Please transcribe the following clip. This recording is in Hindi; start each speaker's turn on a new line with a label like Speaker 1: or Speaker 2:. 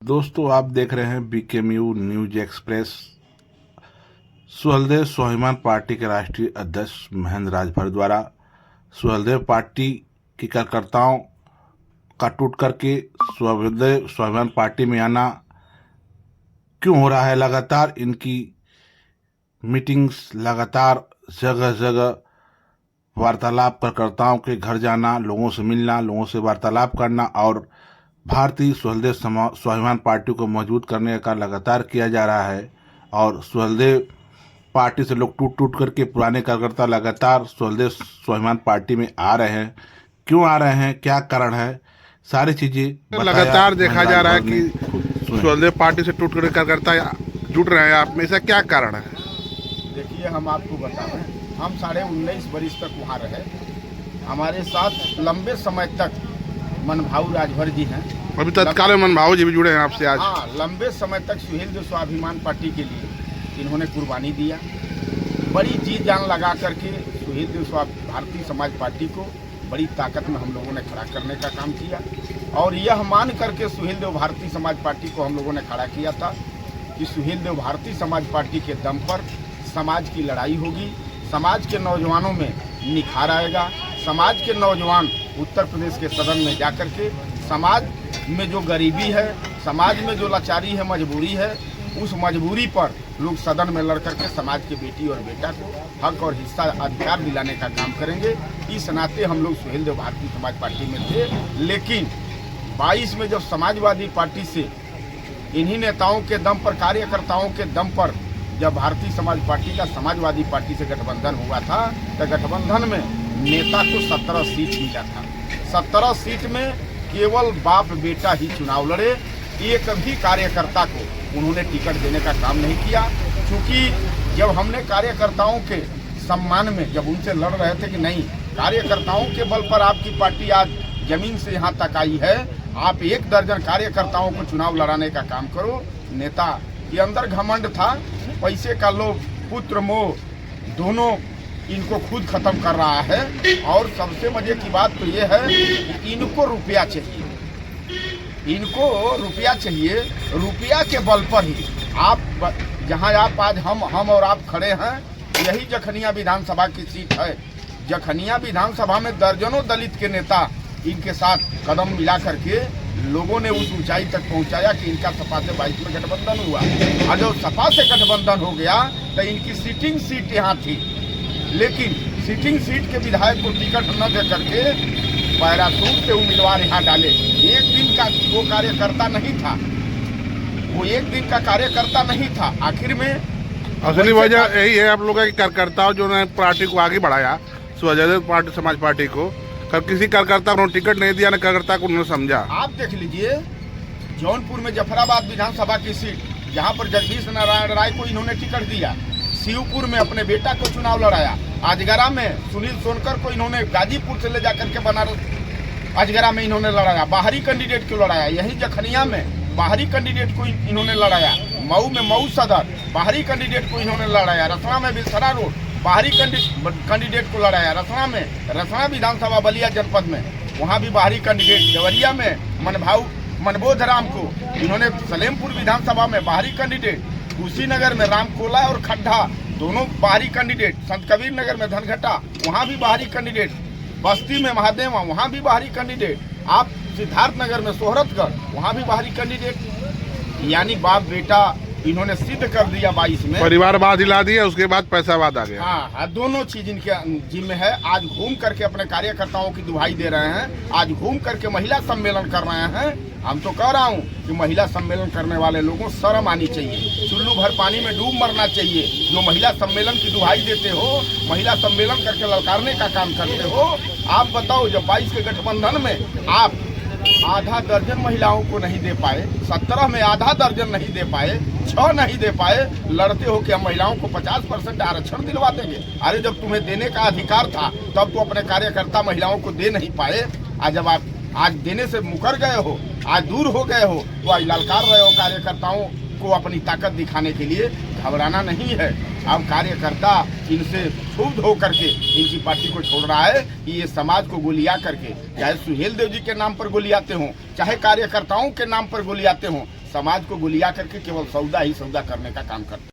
Speaker 1: दोस्तों, आप देख रहे हैं बीकेएमयू न्यूज एक्सप्रेस। सुहेलदेव स्वाभिमान पार्टी के राष्ट्रीय अध्यक्ष महेंद्र राजभर द्वारा सुहेलदेव पार्टी के कार्यकर्ताओं का टूट करके सुहेलदेव स्वाभिमान पार्टी में आना क्यों हो रहा है। लगातार इनकी मीटिंग्स, लगातार जगह जगह वार्तालाप, कार्यकर्ताओं के घर जाना, लोगों से मिलना, लोगों से वार्तालाप करना और भारतीय सुहेलदेव स्वाभिमान पार्टी को मजबूत करने का लगातार किया जा रहा है। और सुहेलदेव पार्टी से लोग टूट टूट करके पुराने कार्यकर्ता लगातार सुहेलदेव स्वाभिमान पार्टी में आ रहे हैं। क्यों आ रहे हैं, क्या कारण है, सारी चीजें
Speaker 2: लगातार देखा जा रहा है कि सुहेलदेव पार्टी से टूट कर कार्यकर्ता जुट रहे हैं। आप में से क्या कारण है?
Speaker 3: देखिए, हम आपको बता रहे हैं, हम 19.5 वर्ष तक वहाँ रहे। हमारे साथ लंबे समय तक मनभाऊ राजभर जी हैं।
Speaker 2: अभी तत्काल में मनभाऊ जी भी जुड़े हैं आपसे आज।
Speaker 3: हाँ, लंबे समय तक सुहेलदेव स्वाभिमान पार्टी के लिए इन्होंने कुर्बानी दिया। बड़ी जी जान लगा करके सुहेलदेव भारतीय समाज पार्टी को बड़ी ताकत में हम लोगों ने खड़ा करने का काम किया। और यह मान करके सुहेलदेव भारतीय समाज पार्टी को हम लोगों ने खड़ा किया था कि सुहेलदेव भारतीय समाज पार्टी के दम पर समाज की लड़ाई होगी, समाज के नौजवानों में निखार आएगा। समाज के नौजवान उत्तर प्रदेश के सदन में जाकर के समाज में जो गरीबी है, समाज में जो लाचारी है, मजबूरी है, उस मजबूरी पर लोग सदन में लड़ करके समाज के बेटी और बेटा को हक और हिस्सा अधिकार दिलाने का काम करेंगे। इस नाते हम लोग सुहेलदेव भारतीय समाज पार्टी में थे। लेकिन 22 में जब समाजवादी पार्टी से इन्हीं नेताओं के दम पर, कार्यकर्ताओं के दम पर जब भारतीय समाज पार्टी का समाजवादी पार्टी से गठबंधन हुआ था, तो गठबंधन में नेता को 17 सीट मिला था। 17 सीट में केवल बाप बेटा ही चुनाव लड़े। एक भी कार्यकर्ता को उन्होंने टिकट देने का काम नहीं किया। क्योंकि जब हमने कार्यकर्ताओं के सम्मान में जब उनसे लड़ रहे थे कि नहीं, कार्यकर्ताओं के बल पर आपकी पार्टी आज जमीन से यहाँ तक आई है, आप 1 दर्जन कार्यकर्ताओं को चुनाव लड़ाने का काम करो। नेता के अंदर घमंड था, पैसे का लोभ, पुत्र मोह, दोनों इनको खुद खत्म कर रहा है। और सबसे मजे की बात तो ये है कि इनको रुपया चाहिए, इनको रुपया चाहिए। रुपया के बल पर ही आप जहां आप आज हम और आप खड़े हैं, यही जखनिया विधानसभा की सीट है। जखनिया विधानसभा में दर्जनों दलित के नेता इनके साथ कदम मिला करके लोगों ने उस ऊंचाई तक पहुंचाया कि इनका सपा से 22 में गठबंधन हुआ। और जब सपा से गठबंधन हो गया तो इनकी सिटिंग सीट यहाँ थी। लेकिन सिटिंग सीट के विधायक को टिकट न दे करके पैरासूट से उम्मीदवार यहाँ डाले। एक दिन का वो कार्यकर्ता नहीं था, वो एक दिन का कार्यकर्ता नहीं था। आखिर में
Speaker 2: असली वजह यही है आप लोगों के कार्यकर्ताओं जो ने पार्टी को आगे बढ़ाया, सुहेलदेव पार्टी समाज पार्टी को। किसी कार्यकर्ता को उन्होंने टिकट नहीं दिया, न कार्यकर्ता को उन्होंने समझा।
Speaker 3: आप देख लीजिए, जौनपुर में जफराबाद विधानसभा की सीट, जहाँ पर जगदीश नारायण राय को इन्होंने टिकट दिया। शिवपुर में अपने बेटा को चुनाव लड़ाया। अजगरा में सुनील सोनकर को इन्होंने गाजीपुर से ले जाकर के बनारस अजगरा में इन्होंने लड़ाया, बाहरी कैंडिडेट को लड़ाया। यही जखनिया में बाहरी कैंडिडेट को इन्होंने लड़ाया। मऊ में मऊ सदर बाहरी कैंडिडेट को इन्होंने लड़ाया। रसना में बिलसरा रोड बाहरी कैंडिडेट को लड़ाया। रसना में, रसना विधानसभा बलिया जनपद में, वहाँ भी बाहरी कैंडिडेट। देवरिया में मनबोध राम को इन्होंने, सलेमपुर विधानसभा में बाहरी कैंडिडेट। कुशीनगर में रामकोला और खड्डा दोनों बाहरी कैंडिडेट। संत कबीर नगर में धनघटा, वहाँ भी बाहरी कैंडिडेट। बस्ती में महादेवा, वहाँ भी बाहरी कैंडिडेट। आप सिद्धार्थनगर में सोहरतगढ़, वहाँ भी बाहरी कैंडिडेट। यानी बाप बेटा इन्होंने सिद्ध कर दिया। 22 में
Speaker 2: परिवारवाद हिला दिया, उसके बाद पैसावाद आ गया।
Speaker 3: हाँ, दोनों चीज इनके जिम्मे है। आज घूम करके अपने कार्यकर्ताओं की दुहाई दे रहे हैं, आज घूम करके महिला सम्मेलन कर रहे हैं। हम तो कह रहा हूँ कि महिला सम्मेलन करने वाले लोगों शर्म आनी चाहिए, चुल्लू भर पानी में डूब मरना चाहिए। जो महिला सम्मेलन की दुहाई देते हो, महिला सम्मेलन करके ललकारने का काम करते हो। आप बताओ, जब 22 के गठबंधन में आप आधा दर्जन महिलाओं को नहीं दे पाए, 17 में आधा दर्जन नहीं दे पाए, 6 नहीं दे पाए, लड़ते हो कि हम महिलाओं को 50% आरक्षण दिलवा देंगे। अरे जब तुम्हें देने का अधिकार था तब तो अपने कार्यकर्ता महिलाओं को दे नहीं पाए। आज जब आप आज देने से मुकर गए हो, आज दूर हो गए हो, तो आज ललकार रहे हो कार्यकर्ताओं को अपनी ताकत दिखाने के लिए। घबराना नहीं है। अब कार्यकर्ता इनसे क्षुब्ध होकर के इनकी पार्टी को छोड़ रहा है कि ये समाज को गोलियां करके, चाहे सुहेलदेव जी के नाम पर गोलियाते हों, चाहे कार्यकर्ताओं के नाम पर गोलियाते हों, समाज को गुलिया करके केवल सौदा ही सौदा करने का काम करते हैं।